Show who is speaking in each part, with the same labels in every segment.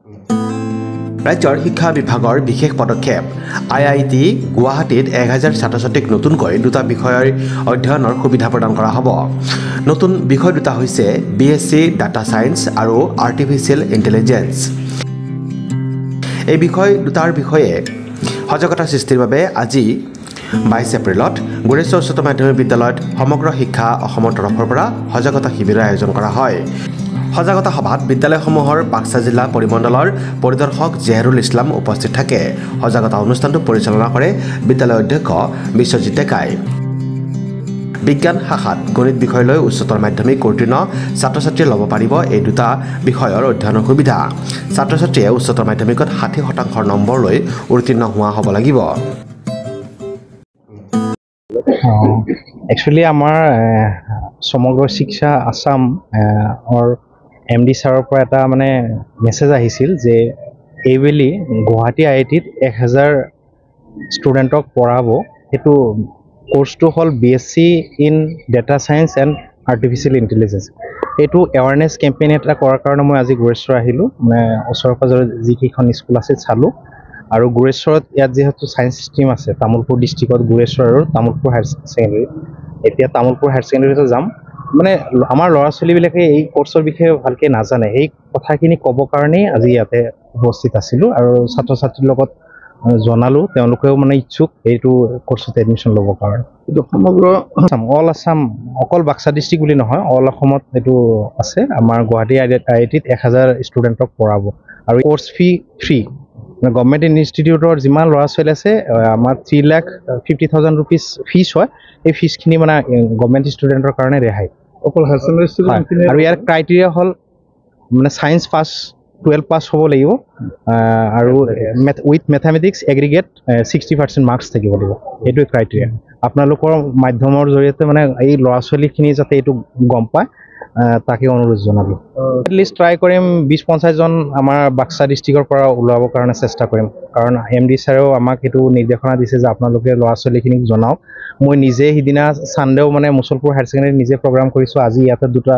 Speaker 1: ৰাজ্যৰ শিক্ষা বিভাগৰ বিশেষ পদক্ষেপ IIT গুৱাহাটীত 1000 ছাত্ৰ-ছাত্ৰীক নতুনকৈ দুটা বিষয়ৰ অধ্যয়নৰ সুবিধা প্ৰদান কৰা হ'ব। নতুন বিষয় দুটা হৈছে BSc ডাটা সায়েন্স আৰু আৰ্টিফিচিয়েল ইন্টেলিজেন্স। এই বিষয় দুটাৰ বিষয়ে সজাগতা সৃষ্টিৰ বাবে আজি 22 এপ্ৰিলত গুৰেশ্বৰ উচ্চতৰ মাধ্যমিক বিদ্যালয়ত সমগ্ৰ শিক্ষা অসমৰ তৰফৰ পৰা সজাগতা শিবিৰৰ আয়োজন কৰা হয়। সজাগতা সভাত বিদ্যালয়সমূহৰ বাক্সা জিলা পৰিমণ্ডলৰ পৰিদৰ্শক জেহৰুল ইছলাম উপস্থিত থাকে। সজাগতা অনুষ্ঠানটো পৰিচালনা কৰে বিদ্যালয়ৰ অধ্যক্ষ বিশ্বজিৎ ডেকাই। বিজ্ঞান শাখাত গণিত বিষয়লৈ উচ্চতৰ মাধ্যমিক উত্তীৰ্ণ ছাত্ৰ-ছাত্ৰীয়ে ল'ব পাৰিব এই দুটা বিষয়ৰ অধ্যয়নৰ সুবিধা। ছাত্ৰ-ছাত্ৰীয়ে উচ্চতৰ মাধ্যমিকত 60% নম্বৰ লৈ উত্তীৰ্ণ হোৱা হ'ব লাগিব।
Speaker 2: Actually, আমাৰ সমগ্ৰ শিক্ষা আসাম MD ছাৰৰ পৰা এটা মানে মেছেজ আহিছিল যে এইবেলি গুৱাহাটী IITত 1000 ষ্টুডেণ্টক পঢ়াব। সেইটো কোৰ্চটো হ'ল BSc in data science and artificial intelligence. এইটো এৱাৰনেছ কেম্পেইন এটা কৰাৰ কাৰণে মই আজি গুৰেশ্বৰ আহিলোঁ। মানে ওচৰে পাজৰে যিকেইখন স্কুল আছে চালোঁ আৰু গুৰেশ্বৰত ইয়াত যিহেতু সায়েন্স ষ্ট্ৰীম আছে তামোলপুৰ ডিষ্ট্ৰিক্টত গুৰেশ্বৰ আৰু তামোলপুৰ হায়াৰ ছেকেণ্ডেৰী। এতিয়া তামোলপুৰ হায়াৰ ছেকেণ্ডেৰীতে যাম। মানে আমাৰ ল'ৰা ছোৱালীবিলাকে এই কোৰ্চৰ বিষয়ে ভালকৈ নাজানে। এই কথাখিনি ক'ব কাৰণেই আজি ইয়াতে উপস্থিত আছিলোঁ আৰু ছাত্ৰ ছাত্ৰীৰ লগত জনালোঁ, তেওঁলোকেও মানে ইচ্ছুক এইটো কোৰ্চত এডমিশ্যন ল'বৰ কাৰণে। এইটো সমগ্ৰ অল আছাম, অকল বাক্সা ডিষ্ট্ৰিক্ট বুলি নহয়, অল অসমত এইটো আছে। আমাৰ গুৱাহাটী IITত 1000 ষ্টুডেণ্টক পঢ়াব আৰু কোৰ্চ ফি ফ্ৰী। গভৰ্ণমেণ্ট ইনষ্টিটিউটৰ যিমান ল'ৰা ছোৱালী আছে আমাৰ 3,50,000 ৰুপিজ ফিজ হয়। এই ফিজখিনি মানে গভৰ্ণমেণ্ট ষ্টুডেণ্টৰ কাৰণে ৰেহাই। অকল হায়াৰ ছেকেণ্ডেৰী ষ্টুডেণ্ট আৰু ইয়াৰ ক্ৰাইটেৰিয়া হ'ল মানে ছায়েন্স পাছ 12 পাছ হ'ব লাগিব আৰু উইথ মেথামেটিক্স এগ্ৰিগেট 60% মাৰ্কছ থাকিব লাগিব। এইটোৱে ক্ৰাইটেৰিয়া। আপোনালোকৰ মাধ্যমৰ জৰিয়তে মানে এই ল'ৰা ছোৱালীখিনি যাতে এইটো গম পায় তাকে অনুৰোধ জনালোঁ। এটলিষ্ট ট্ৰাই কৰিম 20-50জন আমাৰ বাক্সা ডিষ্ট্ৰিক্টৰ পৰা ওলাবৰ কাৰণে চেষ্টা কৰিম। কাৰণ MD ছাৰেও আমাক এইটো নিৰ্দেশনা দিছে যে আপোনালোকে ল'ৰা ছোৱালীখিনিক জনাওক। মই নিজে সিদিনা ছানডেও মানে মুছলপুৰ হায়াৰ ছেকেণ্ডেৰীত নিজে প্ৰগ্ৰাম কৰিছোঁ। আজি ইয়াতে দুটা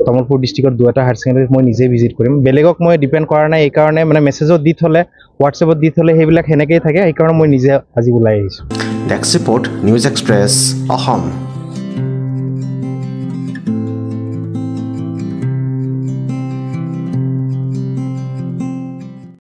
Speaker 2: তামোলপুৰ ডিষ্ট্ৰিক্টত দুটা হায়াৰ ছেকেণ্ডেৰীত মই নিজে ভিজিট কৰিম। বেলেগক মই ডিপেণ্ড কৰা নাই। এইকাৰণে মানে মেছেজত দি থ'লে, হোৱাটছএপত দি থ'লে সেইবিলাক সেনেকৈয়ে থাকে। সেইকাৰণে মই নিজে আজি ওলাই আহিছোঁ।
Speaker 1: Desk report, news express, Assam.